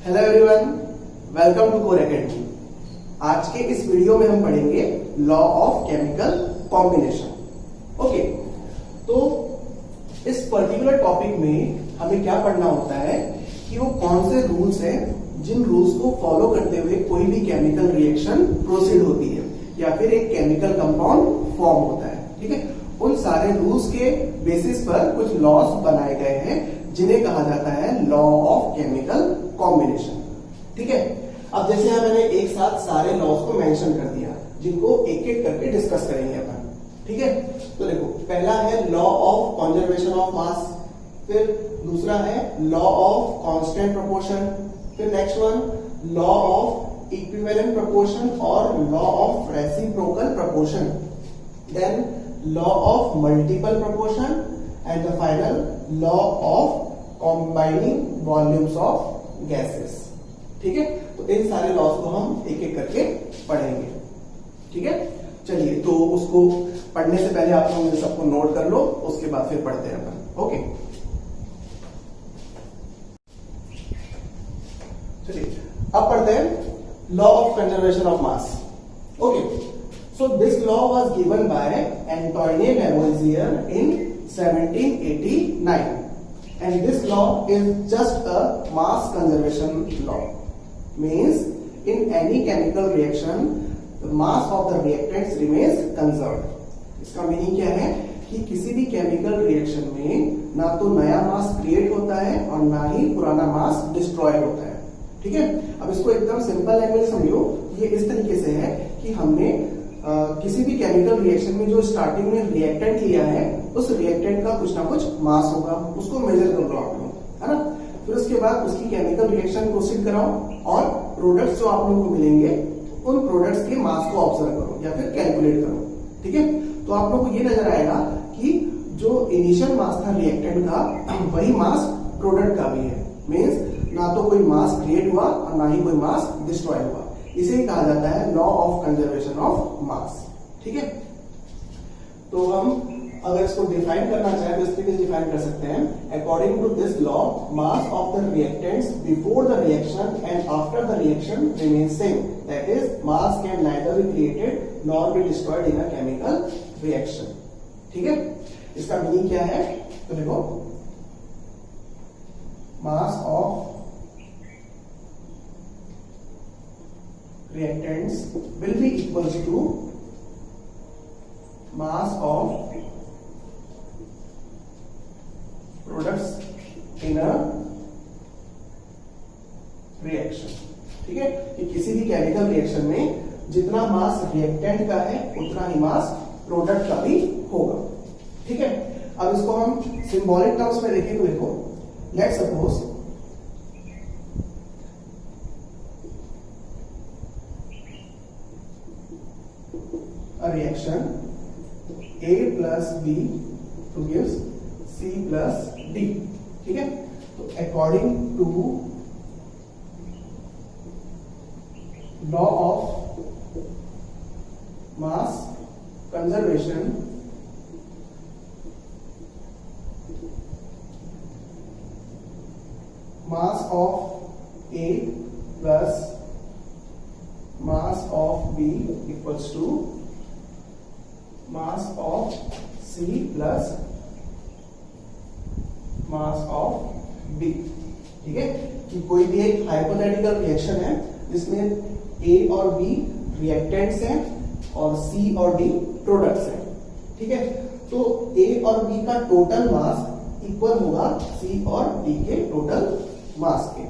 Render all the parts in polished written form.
Hello everyone, welcome to Core Academy. आज के इस वीडियो में हम पढ़ेंगे law of chemical combination. Okay, तो इस पर्टिकुलर टॉपिक में हमें क्या पढ़ना होता है कि वो कौन से रूल्स हैं जिन रूल्स को फॉलो करते हुए कोई भी केमिकल रिएक्शन प्रोसीड होती है या फिर एक केमिकल कंपाउंड फॉर्म होता है। ठीक है, उन सारे रूल्स के बेसिस पर कुछ लॉस बनाए गए हैं जिन्हें कहा जाता है लॉ ऑफ केमिकल कॉम्बिनेशन। ठीक है, अब जैसे यहाँ मैंने एक साथ सारे लॉस को मेंशन कर दिया जिनको एक एक करके डिस्कस करेंगे अपन। ठीक है, तो देखो, पहला है law of conservation of mass, फिर दूसरा है लॉ ऑफ कांस्टेंट प्रोपोर्शन, फिर next one law of equivalent proportion और law of reciprocal proportion, then law of multiple proportion and the final law of combining volumes of gases. ठीक है, तो इन सारे loss को हम एक एक करके पढ़ेंगे। ठीक है, चलिए, तो उसको पढ़ने से पहले आप लोग सबको नोट कर लो, उसके बाद फिर पढ़ते हैं अपन। ओके, चलिए अब पढ़ते हैं law of conservation of mass. Okay, so this law was given by Antoine Lavoisier in 1789 and this law is just a mass conservation law. Means in any chemical reaction the mass of the reactants remains conserved. इसका meaning क्या है कि किसी भी chemical reaction में ना तो नया मास क्रिएट होता है और ना ही पुराना मास डिस्ट्रॉय होता है। ठीक है, अब इसको एकदम सिंपल लैंग्वेज समझो। ये इस तरीके से है कि हमने किसी भी केमिकल रिएक्शन में जो स्टार्टिंग में रिएक्टेंट लिया है उस रिएक्टेंट का कुछ ना कुछ मास होगा, उसको मेजर कर लो आप लोग, है ना। फिर उसके बाद उसकी केमिकल रिएक्शन प्रोसीड कराओ और प्रोडक्ट्स जो आप लोगों को मिलेंगे उन प्रोडक्ट्स के मास को ऑब्जर्व करो या फिर कैलकुलेट करो। ठीक है, तो आप लोग को ये नजर आएगा कि जो इनिशियल मास था रिएक्टेंट का वही मास प्रोडक्ट का भी है। मीन्स ना तो कोई मास क्रिएट हुआ और ना ही कोई मास डिस्ट्रॉय हुआ। इसे कहा जाता है लॉ ऑफ कंजर्वेशन ऑफ मास। ठीक है, तो हम अगर इसको डिफाइन करना चाहें तो इस तरीके से डिफाइन कर सकते हैं। According to this law, mass of the reactants before the reaction and after the reaction remain same, that is mass can neither be created nor be destroyed in a chemical reaction. ठीक है, इसका meaning क्या है, तो देखो, mass of reactants will be equals to mass of products in a reaction। ठीक है, कि किसी भी केमिकल रिएक्शन में जितना मास रिएक्टेंट का है उतना ही मास प्रोडक्ट का भी होगा। ठीक है, अब इसको हम सिंबॉलिक टर्म्स में देखें तो देखो, let's suppose a reaction A plus B to gives C plus D। ठीक है, तो according to law of mass conservation, mass of A plus mass of B equals to mass of C plus mass of B। ठीक है, कि कोई भी एक hypothetical reaction है जिसमें A और B रिएक्टेंट्स हैं और C और D प्रोडक्ट्स हैं। ठीक है, तो A और B का टोटल मास इक्वल होगा C और D के टोटल मास के।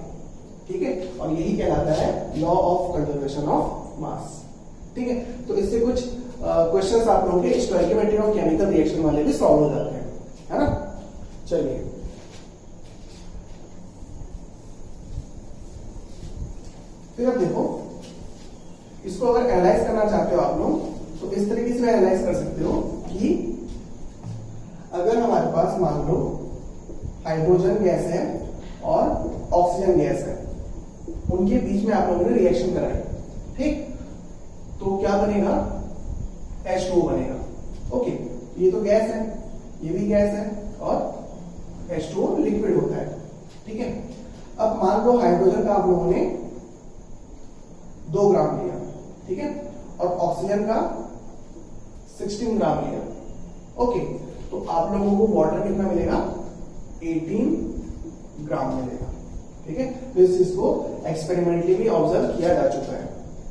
ठीक है, और यही कहलाता है लॉ ऑफ कंजर्वेशन ऑफ मास। ठीक है, तो इससे कुछ क्वेश्चंस आप लोगों के स्टोइकियोमेट्री ऑफ केमिकल रिएक्शन वाले भी सॉल्व हो जाते हैं, है ना। चलिए, फिर अब देखो, इसको अगर एनालाइज करना चाहते हो आप लोग तो इस तरीके से एनालाइज कर सकते हो कि अगर हमारे पास मान लो हाइड्रोजन गैस है और ऑक्सीजन गैस है, उनके बीच में आप लोगों ने रिएक्शन कराई। ठीक, तो क्या बनेगा, H2O बनेगा। ओके, ये तो गैस है, ये भी गैस है और H2O लिक्विड होता है। ठीक है, अब मान लो हाइड्रोजन का आप लोगों ने 2 ग्राम लिया, ठीक है, और ऑक्सीजन का 16 ग्राम लिया। ओके, तो आप लोगों को वाटर कितना मिलेगा? 18 ग्राम मिलेगा, ठीक है। तो इस चीज को एक्सपेरिमेंटली भी ऑब्जर्व किया जा चुका है,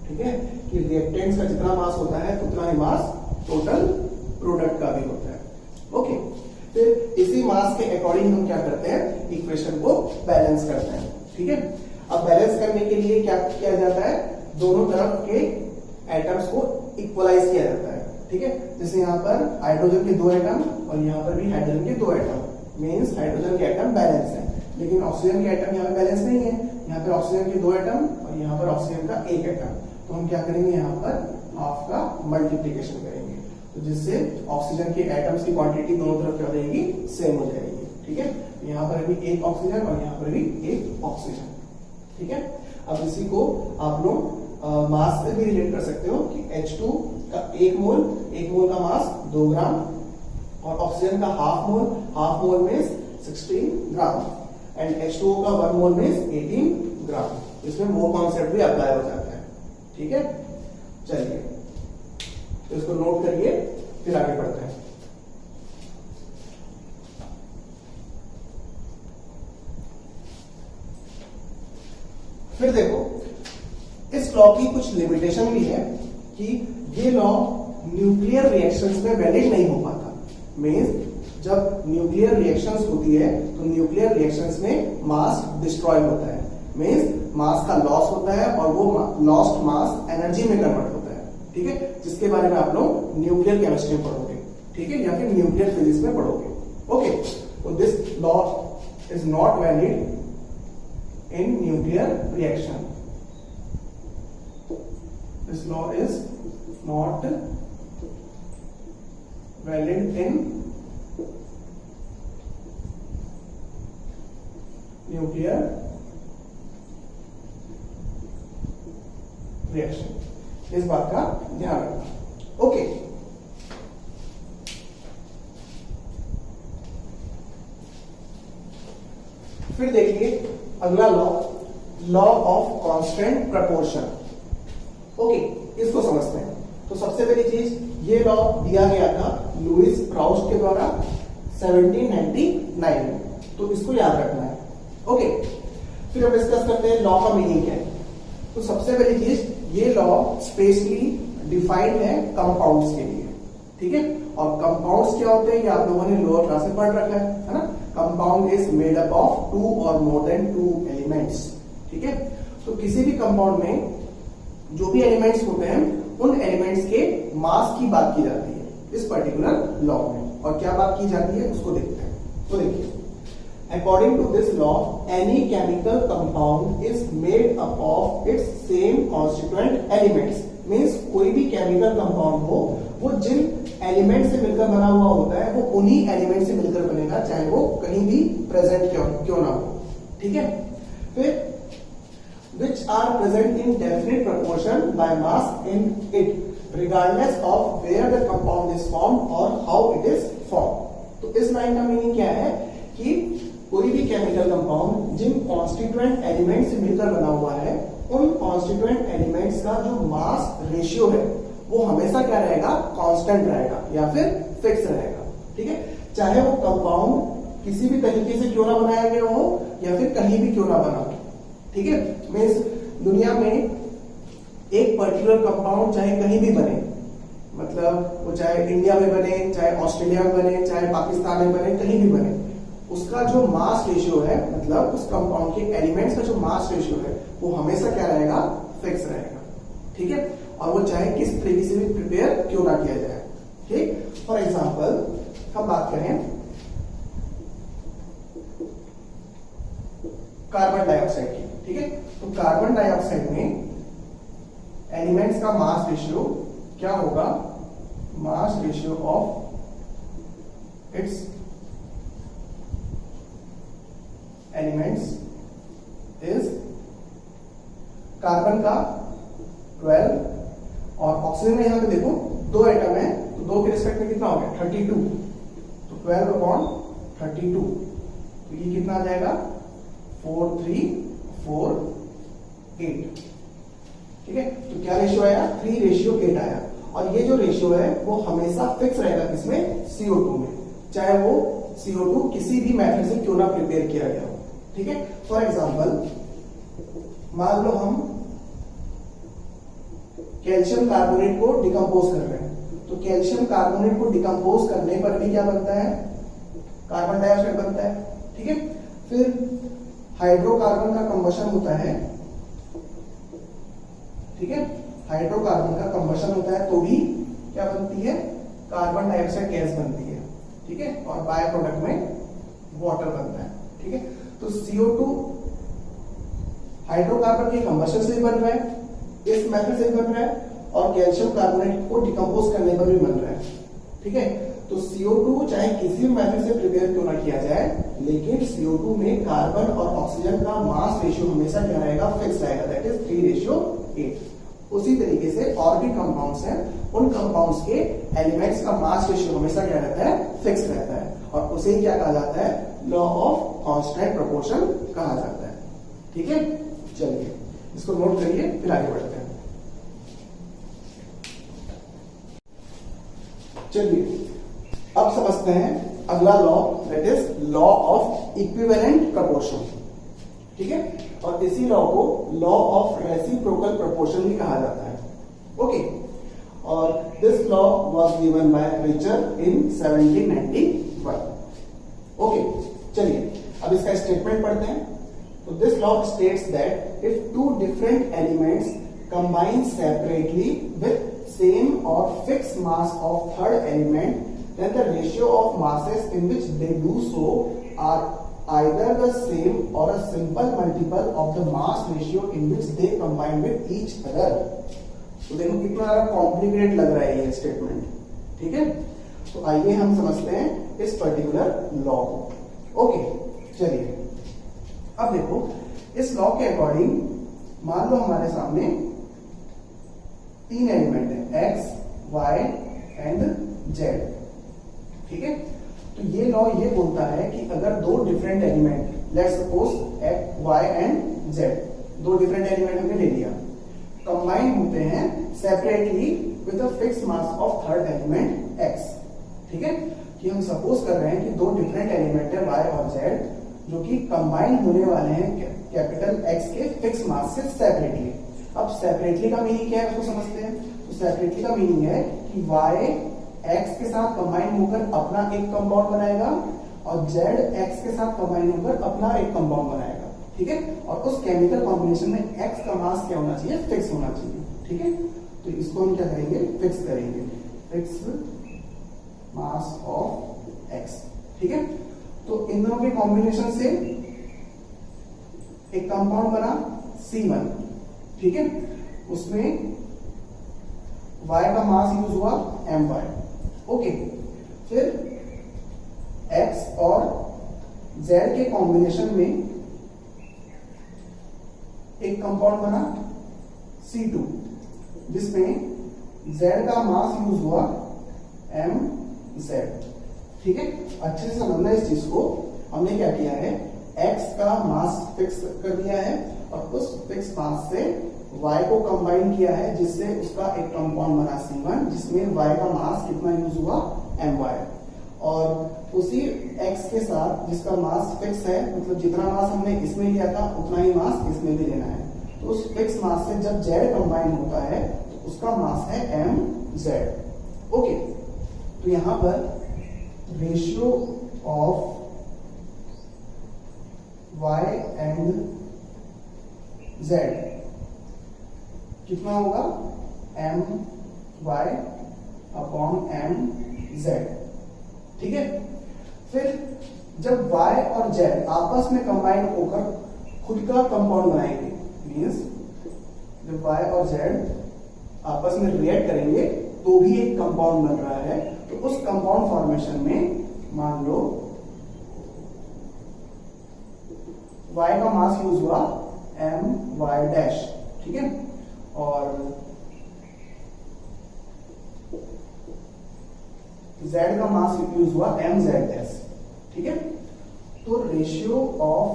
ठीक है, कि रिएक्टेंट्स का जितना मास होता है उतना ही मास टोटल प्रोडक्ट का भी होता है। ओके, फिर इसी मास के अकॉर्डिंग हम क्या करते हैं? इक्वेशन को बैलेंस करते हैं, ठीक है। अब बैलेंस करने के लिए क्या किया जाता है? दोनों तरफ के एटम्स को इक्वलाइज किया जाता है, ठीक है। जैसे यहाँ पर हाइड्रोजन के 2 एटम और यहाँ पर भी हाइड्रोजन के 2 एटम, मीन्स हाइड्रोजन के एटम बैलेंस है, लेकिन ऑक्सीजन के एटम यहाँ पे बैलेंस नहीं है। यहाँ पर ऑक्सीजन के 2 एटम और यहाँ पर ऑक्सीजन का 1 एटम, तो हम क्या करेंगे? यहाँ पर हाफ का मल्टीप्लीकेशन करेंगे, तो जिससे ऑक्सीजन के एटम्स की क्वांटिटी दोनों तरफ क्या हो जाएगी? सेम हो जाएगी, ठीक है। यहाँ पर भी 1 ऑक्सीजन और यहाँ पर भी 1 ऑक्सीजन, ठीक है। अब इसी को आप लोग मास से भी रिलेट कर सकते हो कि H2 का 1 मोल का मास 2 ग्राम और ऑक्सीजन का हाफ मोल में 16 ग्राम एंड H2O का 1 मोल में 18 ग्राम। इसमें वो कॉन्सेप्ट भी अप्लाई हो जाता है, ठीक है। चलिए, तो इसको नोट करिए, फिर आगे बढ़ते हैं। फिर देखो, इस लॉ की कुछ लिमिटेशन भी है कि ये लॉ न्यूक्लियर रिएक्शंस में वैलिड नहीं हो पाता। मींस जब न्यूक्लियर रिएक्शंस होती है तो न्यूक्लियर रिएक्शंस में मास डिस्ट्रॉय होता है, मींस मास का लॉस होता है और वो लॉस्ट मास एनर्जी में कन्वर्ट होता है, ठीक है, जिसके बारे में आप लोग न्यूक्लियर केमिस्ट्री में पढ़ोगे, ठीक है, या फिर न्यूक्लियर फिजिक्स में पढ़ोगे। ओके, तो this law is not valid in nuclear reaction. This law is not valid in nuclear reaction. इस बात का ध्यान रखना। ओके, फिर देखिए अगला law of constant proportion. Okay, इसको समझते हैं। तो सबसे पहली चीज, ये लॉ दिया गया था लुइस प्राउस्ट के द्वारा 1799 में, तो इसको याद रखना है। ओके, फिर हम डिस्कस करते हैं लॉ का मीनिंग क्या है। तो सबसे पहली चीज, ये लॉ स्पेशली डिफाइंड है कंपाउंड्स के लिए, ठीक है। और कंपाउंड्स क्या होते हैं ये आप लोगों ने लोअर क्लास में पढ़ रखा है ना। Compound is made up of 2 और मोर देन 2 एलिमेंट्स, ठीक है। तो किसी भी कंपाउंड में जो भी एलिमेंट्स होते हैं उन एलिमेंट्स के मास की बात की जाती है इस पर्टिकुलर लॉ में, और क्या बात की जाती है उसको देखते हैं। तो देखिए, according to this law any chemical compound is made up of its same constituent elements. Means कोई भी केमिकल कंपाउंड हो वो जिन एलिमेंट से मिलकर बना हुआ होता है वो उन्हीं एलिमेंट से मिलकर बनेगा, चाहे वो कहीं भी प्रेजेंट क्यों ना हो, ठीक है। फिर which are present in definite proportion by mass in it regardless of where the compound is formed or how it is formed। तो इस लाइन का मीनिंग क्या है कि कोई भी केमिकल कंपाउंड जिन कॉन्स्टिट्यूएंट एलिमेंट से मिलकर बना हुआ है उन कॉन्स्टिट्यूएंट एलिमेंट्स का जो मास रेशियो है वो हमेशा क्या रहेगा? कांस्टेंट रहेगा या फिर फिक्स रहेगा, ठीक है। चाहे वो कंपाउंड किसी भी तरीके से क्यों ना बनाया गया हो या फिर कहीं भी क्यों ना बना हो, ठीक है। मीन्स दुनिया में एक पर्टिकुलर कंपाउंड चाहे कहीं भी बने, मतलब वो चाहे इंडिया में बने, चाहे ऑस्ट्रेलिया में बने, चाहे पाकिस्तान में बने, कहीं भी बने, उसका जो मास रेशियो है, मतलब उस कंपाउंड के एलिमेंट्स का जो मास रेशियो है वो हमेशा क्या रहेगा? फिक्स रहेगा, ठीक है। और वो चाहे किस तरीके से भी प्रिपेयर क्यों ना किया जाए, ठीक। फॉर एग्जाम्पल हम बात करें कार्बन डाइऑक्साइड की, ठीक है। तो कार्बन डाइऑक्साइड में एलिमेंट्स का मास रेशियो क्या होगा? मास ratio of its elements is carbon का 12 और ऑक्सीजन में यहां पे देखो 2 एटम है तो 2 के रिस्पेक्ट में कितना हो गया? 32। तो 12/32, तो ये कितना आ जाएगा? 4348। ठीक है, तो क्या रेशियो आया? 3:8 आया। और ये जो रेशियो है वो हमेशा फिक्स रहेगा किसमें? CO2 में, चाहे वो CO2 किसी भी मेथड से क्यों ना प्रिपेयर किया गया हो। ठीक है, फॉर एग्जांपल मान लो हम कैल्शियम कार्बोनेट को डिकम्पोज कर रहे हैं, तो कैल्शियम कार्बोनेट को डिकम्पोज करने पर भी क्या बनता है? कार्बन डाइऑक्साइड बनता है। ठीक है, फिर हाइड्रोकार्बन का कंबशन होता है। ठीक है, हाइड्रोकार्बन का कंबशन होता है तो भी क्या बनती है? कार्बन डाइऑक्साइड गैस बनती है। ठीक है, और बाय प्रोडक्ट में वाटर बनता है। ठीक है, तो CO2 हाइड्रोकार्बन के कंबशन से भी बन रहा है, इस मेथड से भी बन रहा है, और कैल्शियम कार्बोनेट को डिकम्पोज करने पर भी बन रहा है। ठीक है, तो CO2 चाहे किसी भी मेथड से प्रिपेयर क्यों ना किया जाए, लेकिन CO2 में कार्बन और ऑक्सीजन का मास रेशियो हमेशा क्या रहेगा? फिक्स रहेगा, दैट इज 3:8। उसी तरीके से और भी कंपाउंड्स हैं, उन कंपाउंड्स के एलिमेंट्स का मास रेशियो हमेशा क्या रहता है? फिक्स रहता है, और उसे ही क्या कहा जाता है? लॉ ऑफ कांस्टेंट प्रोपोर्शन कहा जाता है। ठीक है, चलिए इसको नोट करिए, फिर आगे बढ़ते हैं। चलिए अब समझते हैं अगला law, that is law of equivalent proportion. ठीक है, और इसी लॉ को लॉ ऑफ रेसिप्रोकल प्रोपोर्शन भी कहा जाता है। ओके, और this law was given by Richter in 1791। Okay, चलिए अब इसका स्टेटमेंट पढ़ते हैं। तो this law states that if two different elements combine separately with same or fixed mass of third element, then the ratio of masses in which they do so are either the same or a simple multiple of the mass ratio in which they combine with each other. तो देखो कितना ज्यादा complicated लग रहा है ये statement. ठीक है, तो आइए हम समझते हैं इस पर्टिकुलर लॉ को। ओके, चलिए अब देखो इस लॉ के अकॉर्डिंग मान लो हमारे सामने 3 एलिमेंट है, X, Y एंड Z। ठीक है, तो ये लॉ ये बोलता है कि अगर दो different element, let's suppose X, Y and Z, दो डिफरेंट एलिमेंट हमने ले लिया, कंबाइन होते हैं separately with a fix mass of third element X। ठीक है, कि हम सपोज कर रहे हैं कि दो डिफरेंट एलिमेंट है Y और Z, जो कि कंबाइन होने वाले हैं कैपिटल X के फिक्स मास से सेपरेटली। अब सेपरेटली का मीनिंग क्या है उसको समझते हैं। तो सेपरेटली का मीनिंग है कि Y X के साथ कंबाइन होकर अपना एक कंपाउंड बनाएगा, और Z X के साथ कंबाइन होकर अपना एक कंपाउंड बनाएगा। ठीक है, और उस केमिकल कॉम्बिनेशन में X का मास क्या होना चाहिए? फिक्स होना चाहिए। ठीक है, तो इसको हम क्या करेंगे? फिक्स करेंगे, फिक्स मास ऑफ X। ठीक है, तो इन दोनों के कॉम्बिनेशन से एक कंपाउंड बना C1। ठीक है, उसमें Y का मास यूज हुआ My। ओके, फिर X और Z के कॉम्बिनेशन में एक कंपाउंड बना C2, जिसमें Z का मास यूज हुआ Mz। ठीक है, अच्छे से समझना इस चीज को। हमने क्या किया है? X का मास फिक्स कर दिया है, और उस फिक्स मास से Y को कंबाइन किया है, जिससे उसका एक कंपाउंड बना C1, जिसमें Y का मास कितना यूज हुआ? My। और उसी X के साथ जिसका मास फिक्स है, मतलब जितना मास हमने इसमें लिया था उतना ही मास इसमें भी लेना है। तो उस फिक्स मास से जब Z कंबाइन होता है तो उसका मास है Mz। ओके, तो यहां पर ratio of Y and Z कितना होगा? My upon Mz। ठीक है, फिर जब Y और Z आपस में कंबाइन होकर खुद का कंपाउंड बनाएंगे, मींस जब Y और Z आपस में रिएक्ट करेंगे तो भी एक कंपाउंड बन रहा है, तो उस कंपाउंड फॉर्मेशन में मान लो Y का मास यूज हुआ My'। ठीक है, और Z का मास यूज हुआ Mz'। ठीक है, तो ratio of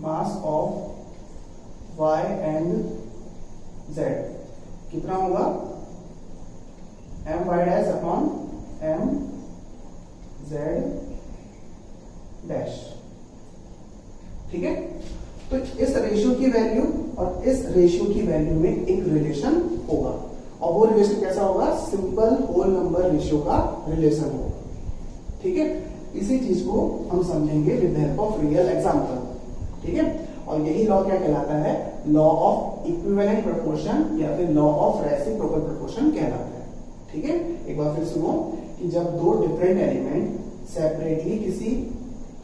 mass of y and z कितना होगा, m y dash upon m z dash. ठीक है, तो इस रेशियो की वैल्यू और इस रेशियो की वैल्यू में एक रिलेशन होगा, और वो रिलेशन कैसा होगा, सिंपल होल नंबर रेशियो का रिलेशन होगा। ठीक है, इसी चीज को हम समझेंगे with the help of real example. ठीक है, और यही लॉ क्या कहलाता है, लॉ ऑफ इक्विवेलेंट प्रोपोर्शन या फिर लॉ ऑफ रेसिप्रोकल प्रोपोर्शन कहलाता है। ठीक है, एक बार फिर सुनो कि जब दो डिफरेंट एलिमेंट सेपरेटली किसी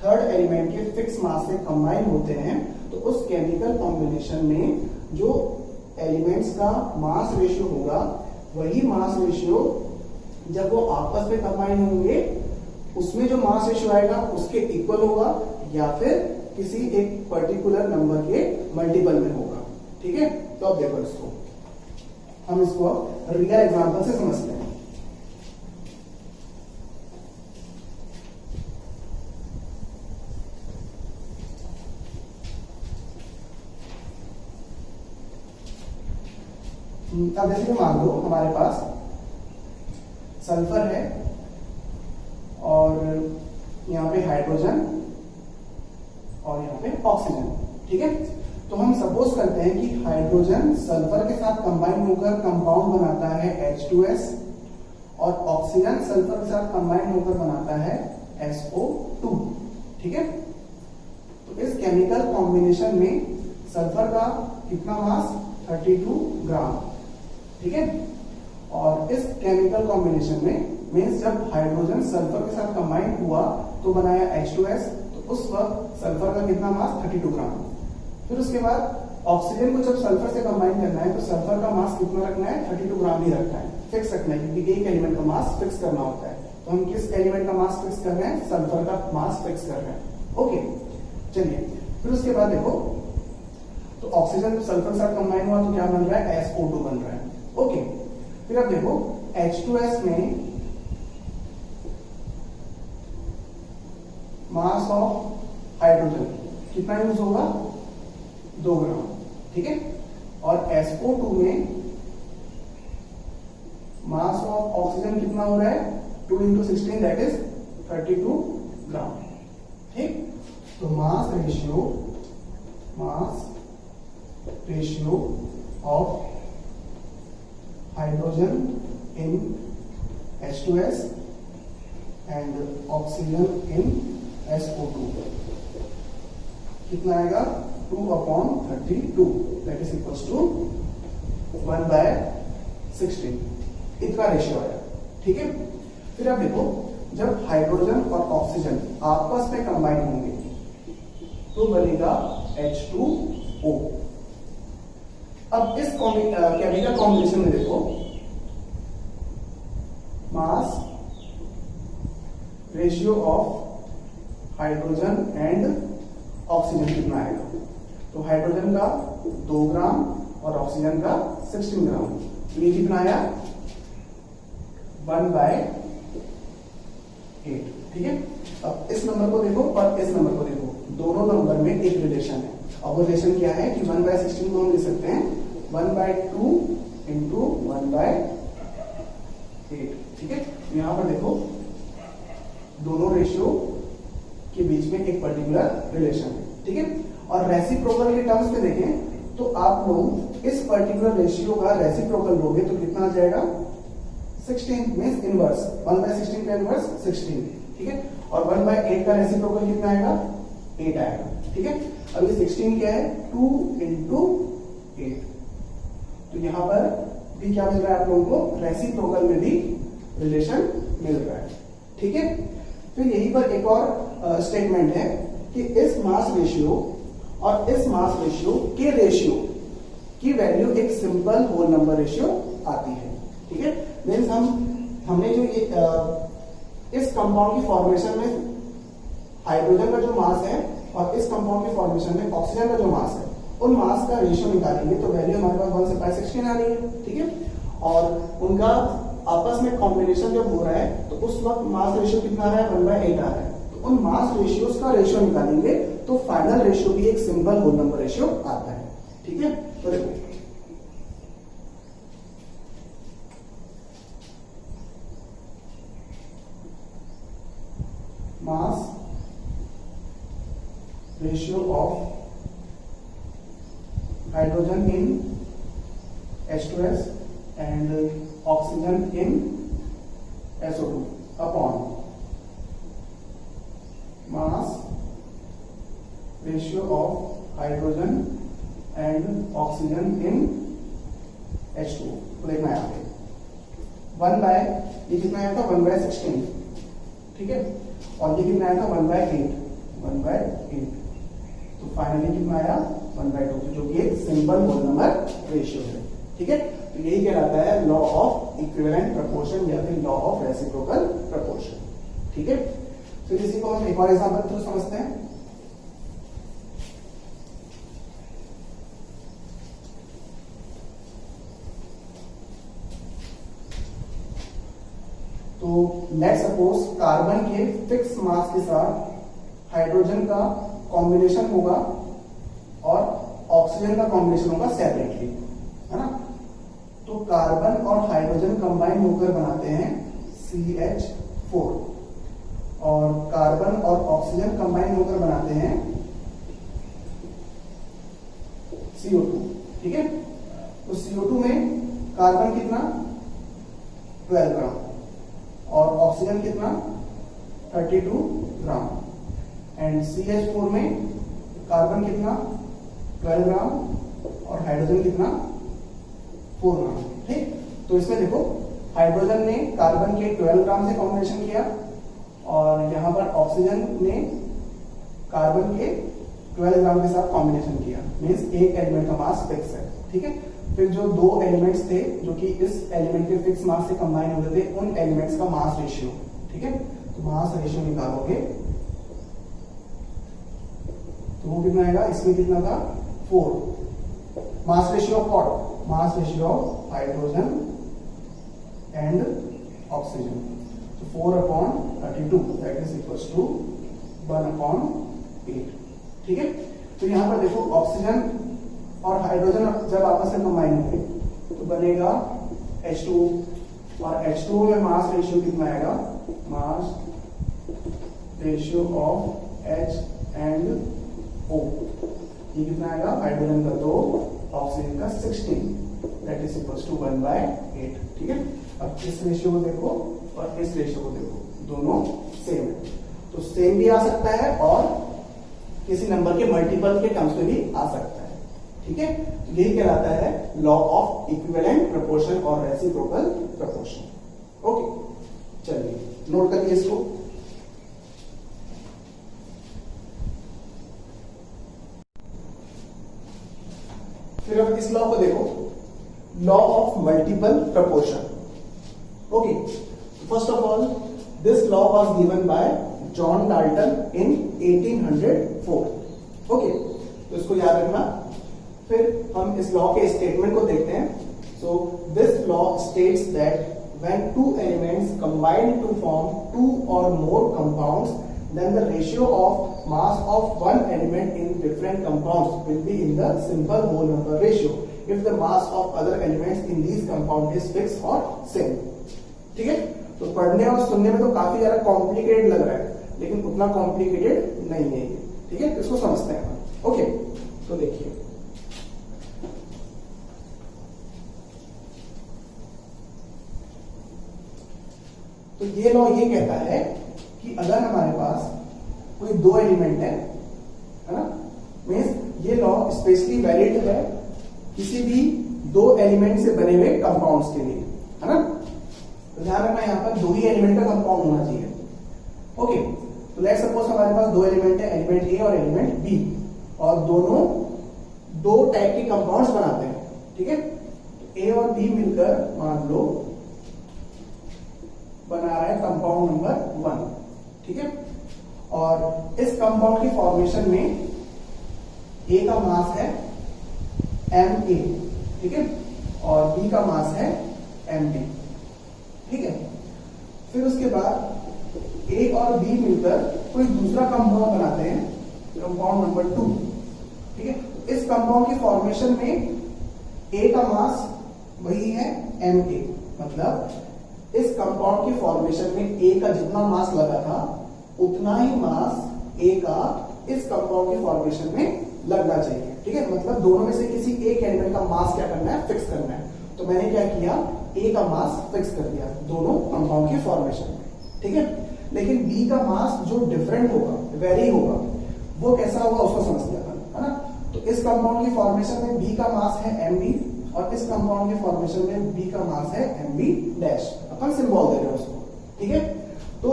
थर्ड एलिमेंट के फिक्स मास से कंबाइन होते हैं तो उस केमिकल कॉम्बिनेशन में जो एलिमेंट्स का मास रेशियो होगा वही मास रेशियो जब वो आपस में कंबाइन होंगे उसमें जो मास रेशियो आएगा उसके इक्वल होगा या फिर किसी एक पर्टिकुलर नंबर के मल्टीपल में होगा। ठीक है, तो अब देखो इसको, हम इसको रियल एग्जांपल से समझते हैं। अब जैसे कि मान लो हमारे पास सल्फर है और यहाँ पे हाइड्रोजन और यहाँ पे ऑक्सीजन। ठीक है, तो हम सपोज करते हैं कि हाइड्रोजन सल्फर के साथ कंबाइन होकर कंपाउंड बनाता है H2S और ऑक्सीजन सल्फर के साथ कंबाइन होकर बनाता है SO2। ठीक है, तो इस केमिकल कॉम्बिनेशन में सल्फर का कितना मास, 32 ग्राम। ठीक है, और इस केमिकल कॉम्बिनेशन में मींस जब हाइड्रोजन सल्फर के साथ कंबाइन हुआ तो बनाया H2S, तो उस वक्त सल्फर का कितना मास, 32 ग्राम। फिर उसके बाद ऑक्सीजन को जब सल्फर से कंबाइन करना है तो सल्फर का मास कितना रखना है, 32 ग्राम ही रखना है, फिक्स रखना है, क्योंकि एक एलिमेंट का मास फिक्स करना होता है। तो हम किस एलिमेंट का मास फिक्स कर रहे हैं, सल्फर का मास फिक्स कर रहे हैं। ओके, चलिए फिर उसके बाद देखो, तो ऑक्सीजन सल्फर के साथ कंबाइन हुआ तो क्या बन रहा है, SO2 बन रहा है। ओके, फिर अब देखो H2S में मास ऑफ हाइड्रोजन कितना यूज होगा, 2 ग्राम। ठीक है, और SO2 में मास ऑफ ऑक्सीजन कितना हो रहा है, 2 into 16 दैट इज 32 ग्राम। ठीक, तो मास ratio of hydrogen in H2S and oxygen in SO2 कितना आएगा, 2/32 दैट इज इक्वल्स टू 1/16, इतना रेशियो आया। ठीक है, फिर अब देखो जब हाइड्रोजन और ऑक्सीजन आपस में कंबाइन होंगे तो बनेगा H2O। अब इस केमिकल कॉम्बिनेशन में देखो मास ratio of hydrogen and oxygen कितना आएगा, तो हाइड्रोजन का 2 ग्राम और ऑक्सीजन का 16 ग्राम, तो ये कितना आया, 1/8। ठीक है, अब इस नंबर को देखो और इस नंबर को देखो, दोनों नंबर में एक रिलेशन है, और वो रिलेशन क्या है कि 1/16 को हम लिख सकते हैं 1/2 इंटू 1/8। ठीक है, यहां पर देखो दोनों रेशियो के बीच में एक पर्टिकुलर रिलेशन है। ठीक है, और रेसिप्रोकल के टर्म्स में देखें तो आप लोग इस पर्टिकुलर रेशियो का रेसिप्रोकल लोगे तो कितना आ जाएगा, 16 मींस इनवर्स, 1/16 का इनवर्स 16। ठीक है, और 1/8 का रेसिप्रोकल कितना आएगा, 8 आएगा। ठीक है, अब ये 16 क्या है, 2 into 8, तो यहां पर भी क्या मिल रहा है आप लोगों को, रेसिप्रोकल में भी रिलेशन मिल रहा है। ठीक है, फिर यहीं पर एक और स्टेटमेंट है कि इस मास रेशियो और इस मास रेशियो के रेशियो की वैल्यू एक सिंपल होल नंबर रेशियो आती है। ठीक है, मींस हमने जो ये इस कंपाउंड की फॉर्मेशन में हाइड्रोजन का जो मास है और इस कंपाउंड की फॉर्मेशन में ऑक्सीजन का जो मास है उन मास का रेशियो निकालेंगे तो वैल्यू हमारे पास 1/16 आ रही है। ठीक है, और उनका आपस में कॉम्बिनेशन जब हो रहा है तो उस वक्त मास रेशियो कितना आ रहा है, 1/8 आ रहा है। तो उन मास रेशियोज का रेशियो निकालेंगे तो फाइनल रेशियो भी एक सिंपल होल नंबर रेशियो आता है। ठीक है, तो देखो मास ratio of hydrogen in H2S and oxygen in SO2 upon mass ratio of hydrogen and oxygen in H2। तो देखना है यहाँ पे 1 बाय, ये कितना आया था 1/16, ठीक है, और ये कितना आया था 1/8, तो फाइनली कितना आया 1/2, जो कि एक सिंपल होल नंबर रेशियो है। ठीक है, तो यही कहलाता है लॉ ऑफ इक्विवेलेंट प्रपोर्शन या फिर लॉ ऑफ रेसिप्रोकल प्रपोर्शन। ठीक है, फिर इसी को हम एक और एग्जांपल थ्रू समझते हैं। तो लेट्स सपोज कार्बन के फिक्स मास के साथ हाइड्रोजन का कॉम्बिनेशन होगा और ऑक्सीजन का कॉम्बिनेशन होगा सेपरेटली, है ना। तो कार्बन और हाइड्रोजन कंबाइन होकर बनाते हैं CH4 और कार्बन और ऑक्सीजन कंबाइन होकर बनाते हैं CO2। ठीक है, तो CO2 में कार्बन कितना 12 ग्राम और ऑक्सीजन कितना 32 ग्राम एंड CH4 में कार्बन कितना 12 ग्राम और हाइड्रोजन कितना 4 ग्राम। ठीक, तो इसमें देखो हाइड्रोजन ने कार्बन के 12 ग्राम से कॉम्बिनेशन किया और यहां पर ऑक्सीजन ने कार्बन के 12 ग्राम के साथ कॉम्बिनेशन किया, मींस एक एलिमेंट का मास फिक्स है। ठीक है, फिर जो दो एलिमेंट्स थे जो कि इस एलिमेंट के फिक्स मास से कंबाइन होते थे, उन एलिमेंट्स का मास रेशियो। ठीक है, तो मास रेशियो निकालोगे तो वो कितना आएगा, इसमें कितना था 4। मास ratio of what, mass ratio of hydrogen and oxygen, तो 4/32 दैट इज इक्वल्स टू 1/8। ठीक है, तो यहां पर देखो ऑक्सीजन और हाइड्रोजन जब आपस में कंबाइन होंगे तो बनेगा H2 और H2 में मास रेशियो कितना आएगा, मास ratio of H and O, ये कितना आएगा, हाइड्रोजन का 2, ऑक्सीजन का 16 दैट इज इक्वल्स टू 1/8। ठीक है, अब इस रेशियो को देखो और इस रेशियो को देखो, दोनों सेम है, तो सेम भी आ सकता है और किसी नंबर के मल्टीपल के टर्म्स में भी आ सकता है। ठीक है, तो यही कहलाता है लॉ ऑफ इक्विवेलेंट प्रपोर्शन और रेसिप्रोकल प्रपोर्शन। ओके, चलिए नोट करिए इसको। फिर अब इस लॉ को देखो, law of multiple proportion. Okay, first of all this law was given bye John Dalton in 1804। Okay, तो इसको याद रखना। फिर हम इस लॉ के स्टेटमेंट को देखते हैं। So this law states that when two elements combine to form 2 or more compounds, then the ratio of mass of one element in different compounds will be in the simple whole number ratio if the mass of other elements in these compound is fixed or same। ठीक है, तो पढ़ने और सुनने में तो काफी ज्यादा कॉम्प्लिकेटेड लग रहा है, लेकिन उतना कॉम्प्लिकेटेड नहीं है ये। ठीक है, इसको समझते हैं। ओके, तो देखिए तो ये लॉ ये कहता है कि अगर हमारे पास कोई दो एलिमेंट है ना, मीन्स ये लॉ स्पेशली वैलिड है किसी भी दो एलिमेंट से बने हुए कंपाउंड्स के लिए, है ना। तो ध्यान रखना यहाँ पर दो ही एलिमेंट का कंपाउंड होना चाहिए। ओके, तो लेट्स सपोज हमारे पास दो एलिमेंट है, एलिमेंट ए और एलिमेंट बी, और दोनों दो टाइप के कंपाउंड्स बनाते हैं। ठीक है, ए और बी मिलकर मान लो बना रहा है कंपाउंड नंबर 1। ठीक है, और इस कंपाउंड की फॉर्मेशन में ए का मास है Ma, ठीक है, और बी का मास है Mb। ठीक है, फिर उसके बाद ए और बी मिलकर कोई दूसरा कंपाउंड बनाते हैं कंपाउंड नंबर 2, ठीक है। इस कंपाउंड की फॉर्मेशन में ए का मास वही है Ma, मतलब इस कंपाउंड की फॉर्मेशन में ए का जितना मास लगा था उतना ही मास ए का इस कंपाउंड की फॉर्मेशन में लगना चाहिए, ठीक है। मतलब दोनों में से किसी एक एलिमेंट का मास क्या करना है, फिक्स करना है। तो मैंने क्या किया, ए का मास फिक्स कर दिया दोनों कंपाउंड की फॉर्मेशन में, ठीक है। लेकिन बी का मास जो डिफरेंट होगा, वेरी होगा, वो कैसा होगा उसको समझ लिया था, है ना। तो इस कंपाउंड की फॉर्मेशन में बी का मास है Mb और इस कंपाउंड के फॉर्मेशन में बी का मास है Mb डैश, अपन सिंबल दे रहे हैं उसको, ठीक है। तो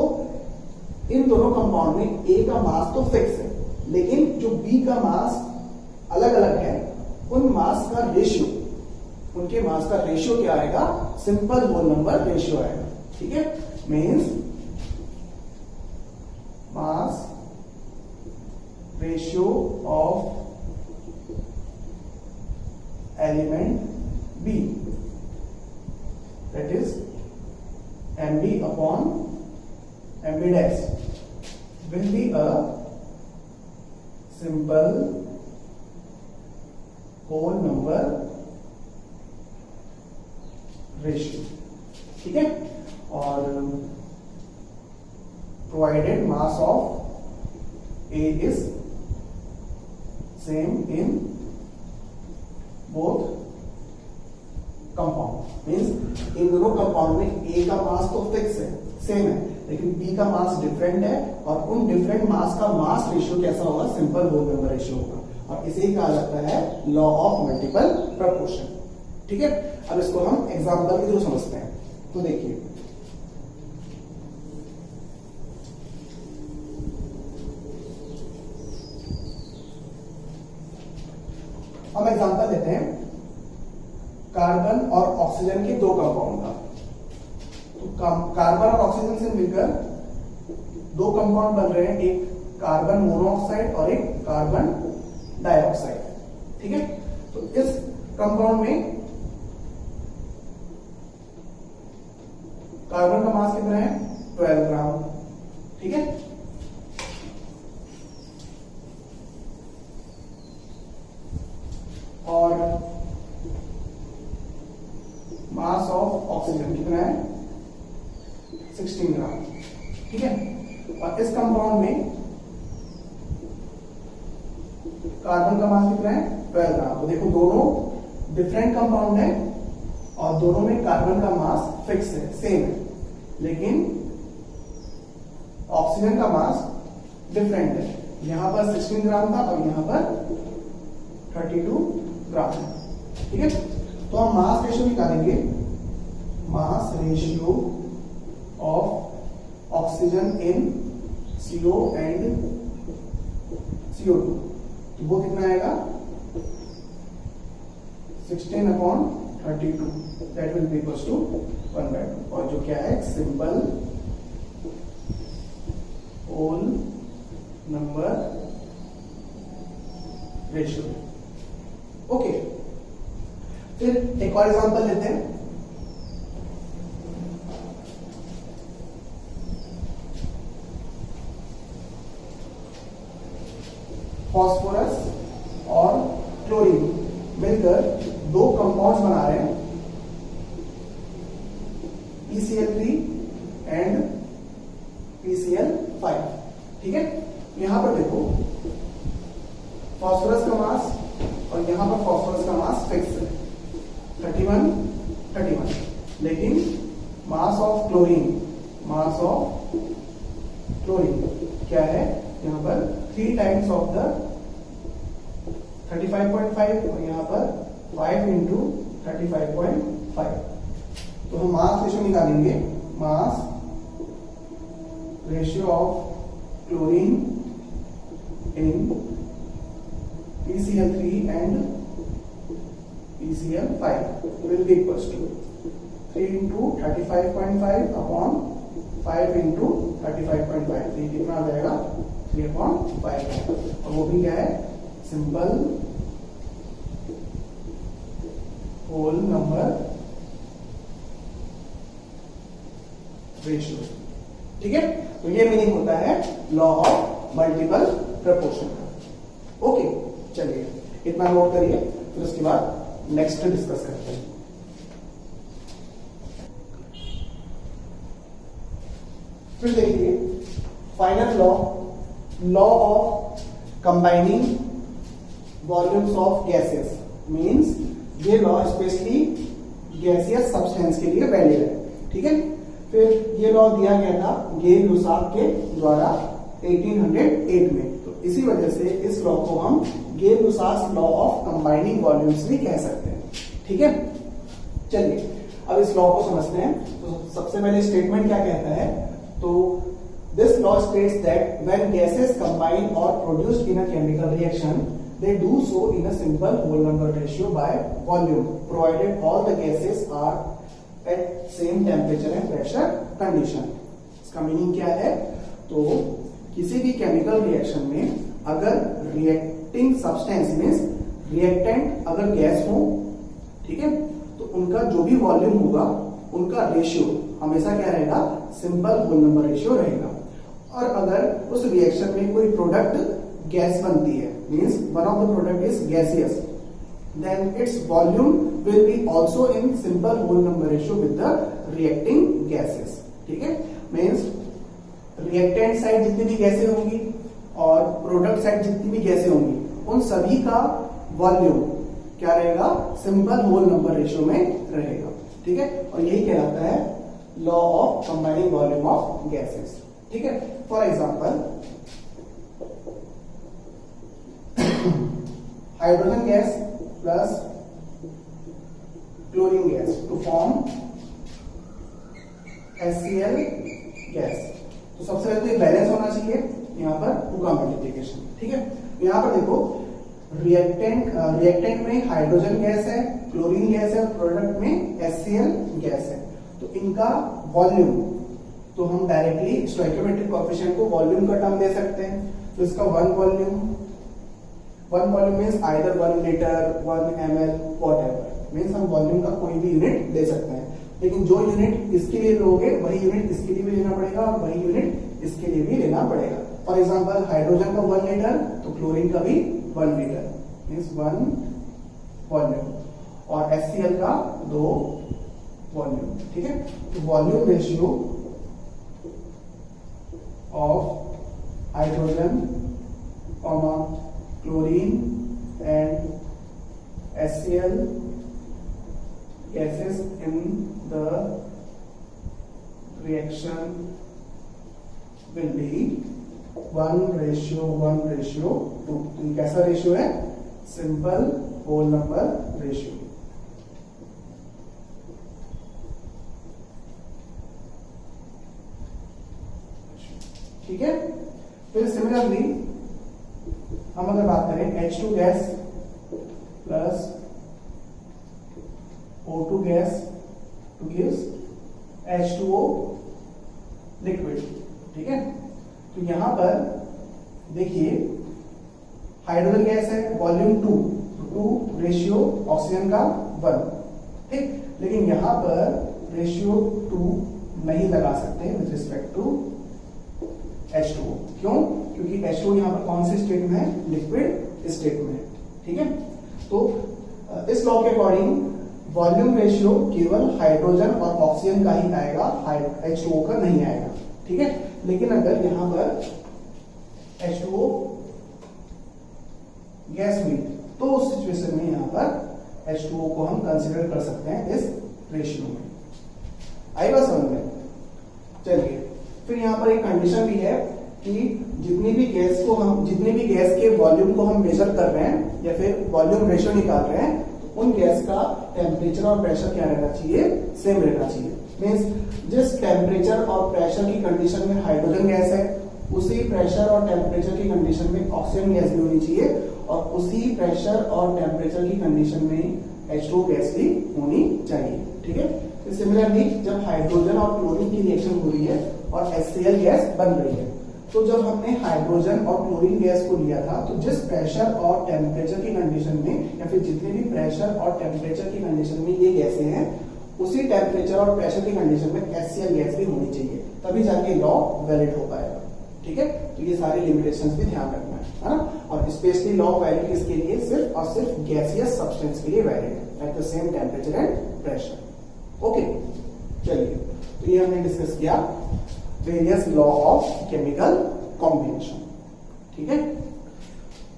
इन दोनों कंपाउंड में ए का मास तो फिक्स है, लेकिन जो बी का मास अलग अलग है, उन मास का रेशियो, उनके मास का रेशियो क्या आएगा, सिंपल होल नंबर रेशियो आएगा, ठीक है। Means mass ratio of element B, that is Mb upon Mb dash will be a simple whole number ratio, ठीक है। और provided mass of A is same in both compound. Means in दोनों compound में ए का मास तो fix है, same है, लेकिन बी का मास डिफरेंट है और उन डिफरेंट मास का मास रेशियो कैसा होगा, सिंपल होल नंबर रेशियो होगा, और इसे कहा जाता है लॉ ऑफ मल्टीपल प्रपोर्शन, ठीक है। अब इसको हम एग्जांपल के थ्रू समझते हैं। तो देखिए, हम एग्जांपल लेते हैं कार्बन और ऑक्सीजन के दो कंपाउंड का। तो कार्बन और ऑक्सीजन से मिलकर दो कंपाउंड बन रहे हैं, एक कार्बन मोनोऑक्साइड और एक कार्बन डाइऑक्साइड, ठीक है। तो इस कंपाउंड में कार्बन का मास कितना है, 12 ग्राम, ठीक है। और मास ऑफ ऑक्सीजन कितना है, 16 ग्राम, ठीक है। और इस कंपाउंड में कार्बन का मास कितना है, 12 ग्राम। तो देखो दोनों डिफरेंट कंपाउंड है और दोनों में कार्बन का मास फिक्स है, सेम है, लेकिन ऑक्सीजन का मास डिफरेंट है। यहां पर 16 ग्राम था और यहां पर 32 ग्राम है, ठीक है। तो हम मास रेशियो निकालेंगे, mass ratio of oxygen in CO and CO2, तो वो कितना आएगा, 16/32, that will be equals to 1/2, और जो क्या है, simple whole number ratio, okay. फिर एक और एग्जांपल लेते हैं। फास्फोरस और क्लोरीन मिलकर दो कंपाउंड्स बना रहे हैं, PCl3 एंड PCl5, ठीक है। यहां पर देखो फास्फोरस का मास और यहां पर फास्फोरस का मास फिक्स है, 31, लेकिन मास ऑफ क्लोरीन क्या है, यहां पर 3 टाइम्स ऑफ द 35.5 और यहां पर 5 इंटू 35.5। तो हम मास रेशियो निकालेंगे, mass ratio of chlorine in PCl3 and PCl5 will be equals to 3 into 35.5 upon 5 into 35.5, तो ये कितना आ जाएगा, 3/5, और वो भी क्या है, सिंपल होल नंबर रेशियो, ठीक है। तो ये मीनिंग होता है लॉ ऑफ मल्टीपल प्रपोर्शन का। ओके, चलिए इतना नोट करिए, फिर उसके बाद नेक्स्ट डिस्कस करते हैं। फिर देखिए final law of combining volumes of gases means ये लॉ स्पेशली गैसियस सब्सटेंस के लिए वैलिड है, ठीक है। फिर ये लॉ दिया गया था गेल-लुसाक के द्वारा 1808 में, तो इसी वजह से इस लॉ को हम गेल-लुसाक लॉ ऑफ कंबाइनिंग वॉल्यूम्स भी कह सकते हैं, ठीक है। चलिए अब इस लॉ को समझते हैं। तो सबसे पहले स्टेटमेंट क्या कहता है, तो this law states that when gases combine और produced in a chemical reaction they do so in a simple whole number ratio by volume provided all the gases are at same temperature and pressure condition। इसका meaning क्या है, तो किसी भी chemical reaction में अगर reacting substance means reactant अगर gas हो, ठीक है, तो उनका जो भी वॉल्यूम होगा उनका रेशियो हमेशा क्या रहेगा, सिंपल होल नंबर रेशियो रहेगा। और अगर उस रिएक्शन में कोई प्रोडक्ट गैस बनती है means one of the product is gaseous, then its volume will be also in simple whole number ratio with the reacting gases, ठीक है। मींस रिएक्टेंट साइड जितनी भी गैसें होंगी और प्रोडक्ट साइड जितनी भी गैसें होंगी उन सभी का वॉल्यूम क्या रहेगा, सिंपल होल नंबर रेशियो में रहेगा, ठीक है। और यही कहलाता है law of combining volume of gases, ठीक है। For example hydrogen gas plus chlorine gas to form HCl gas. तो सबसे पहले तो ये बैलेंस होना चाहिए, यहाँ पर टू का मल्टीप्लिकेशन, ठीक है। यहाँ पर देखो रिएक्टेंट में हाइड्रोजन गैस है, क्लोरीन गैस है और प्रोडक्ट में HCl गैस है, तो इनका वॉल्यूम तो हम डायरेक्टली स्टोइकियोमेट्रिक कोएफिशिएंट को वॉल्यूम का टर्म दे सकते हैं। तो इसका one volume means either 1 litre 1 ml whatever, means हम वॉल्यूम का कोई भी यूनिट दे सकते हैं, लेकिन जो यूनिट इसके लिए लोगे वही यूनिट इसके लिए भी लेना पड़ेगा और वही यूनिट इसके लिए भी लेना पड़ेगा। फॉर एग्जांपल हाइड्रोजन का 1 लीटर तो क्लोरीन का भी 1 लीटर मीन्स 1 वॉल्यूम और HCl का 2 वॉल्यूम, ठीक है। तो volume ratio of hydrogen chlorine and HCl gases in the reaction will be 1:1:2। तो कैसा रेशियो है, सिंपल होल नंबर रेशियो, ठीक है। फिर सिमिलरली हम अगर बात करें H2 gas plus O2 gas two gives H2O liquid, ठीक है। तो यहां पर देखिए हाइड्रोजन गैस है वॉल्यूम 2 रेशियो ऑक्सीजन का 1, ठीक, लेकिन यहां पर रेशियो 2 नहीं लगा सकते विद रिस्पेक्ट टू H2O। क्यों? क्योंकि H2O यहाँ पर कौन से स्टेट में है, लिक्विड स्टेट में है, ठीक है। तो इस लॉ के अकॉर्डिंग वॉल्यूम रेशियो केवल हाइड्रोजन और ऑक्सीजन का ही आएगा, H2O का नहीं आएगा, ठीक है। लेकिन अगर यहाँ पर H2O गैस हुई तो उस सिचुएशन में यहाँ पर H2O को हम कंसिडर कर सकते हैं इस रेशियो में। आई बात समझ में? चलिए फिर यहाँ पर एक कंडीशन भी है कि जितनी भी गैस के वॉल्यूम को हम मेजर कर रहे हैं या फिर वॉल्यूम रेशियो निकाल रहे हैं, उन गैस का टेम्परेचर और प्रेशर क्या रहना चाहिए, सेम रहना चाहिए। मींस जिस टेम्परेचर और प्रेशर की कंडीशन में हाइड्रोजन गैस है उसी प्रेशर और टेम्परेचर की कंडीशन में ऑक्सीजन गैस भी होनी चाहिए और उसी प्रेशर और टेम्परेचर की कंडीशन में H2O गैस भी होनी चाहिए, ठीक है। तो सिमिलरली जब हाइड्रोजन और क्लोरीन की रिएक्शन हो रही है और HCl गैस बन रही है, तो जब हमने हाइड्रोजन और क्लोरीन गैस को लिया था तो जिस प्रेशर और टेम्परेचर की कंडीशन में या फिर जितने भी प्रेशर और टेम्परेचर की कंडीशन में ये गैसें हैं उसी टेम्परेचर और प्रेशर की कंडीशन में HCl गैस भी होनी चाहिए, तभी जाके लॉ वैलिड हो पाएगा, ठीक है। तो ये सारी लिमिटेशंस भी ध्यान रखना है ना। और और स्पेशली लॉ ऑफ वैलिड किसके लिए, सिर्फ और सिर्फ गैसियस सब्सटेंस के लिए valid at the same temperature and pressure. Okay, चलिए, तो ये हमने डिस्कस किया various law of chemical combination. ठीक है,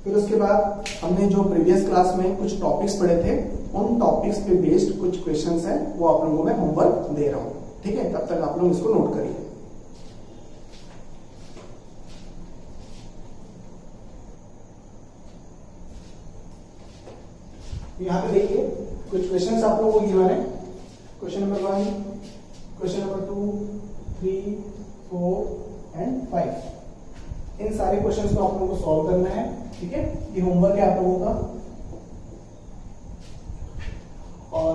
फिर उसके बाद हमने जो प्रीवियस क्लास में कुछ टॉपिक्स पढ़े थे, उन टॉपिक्स पे बेस्ड कुछ क्वेश्चंस हैं, वो आप लोगों को मैं होमवर्क दे रहा हूं। ठीक है, तब तक आप लोग इसको नोट करिए। यहां पे देखिए कुछ क्वेश्चंस आप लोगों को गिवन है। Question number 1, question number 2, 3, 4 and 5। इन सारे क्वेश्चंस को आप लोगों को सॉल्व करना है। ठीक है, ये होमवर्क है आप लोगों का। और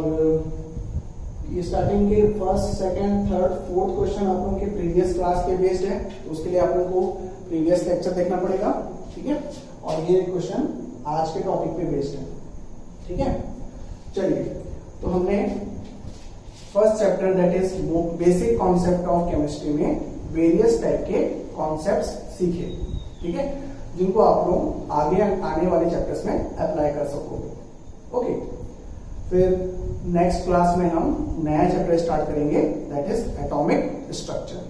ये स्टार्टिंग के first, second, third, fourth question आप लोगों के प्रीवियस क्लास के बेस्ड है, तो उसके लिए आप लोगों को प्रीवियस लेक्चर देखना पड़ेगा। ठीक है, और ये क्वेश्चन आज के टॉपिक पे बेस्ड है। ठीक है, चलिए, तो हमने first chapter that is basic concept of chemistry में वेरियस टाइप के कॉन्सेप्ट्स सीखे। ठीक है, जिनको आप लोग आगे आने वाले चैप्टर्स में अप्लाई कर सकोगे। ओके, फिर नेक्स्ट क्लास में हम नया चैप्टर स्टार्ट करेंगे दैट इज एटॉमिक स्ट्रक्चर।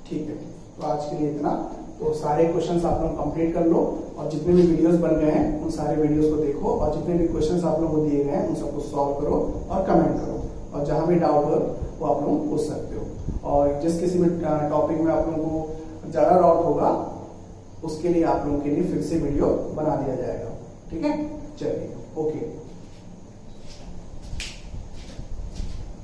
ठीक है, तो आज के लिए इतना। तो सारे क्वेश्चंस आप लोग कंप्लीट कर लो, और जितने भी वीडियोस बन गए हैं उन सारे वीडियोस को देखो, और जितने भी क्वेश्चंस आप लोगों को दिए गए हैं उन सबको सॉल्व करो और कमेंट करो, और जहां भी डाउट हो वो आप लोग पूछ सकते हो। और जिस किसी भी टॉपिक में आप लोगों को ज्यादा डाउट होगा उसके लिए आप लोगों के लिए फिर से वीडियो बना दिया जाएगा। ठीक है, चलिए, ओके।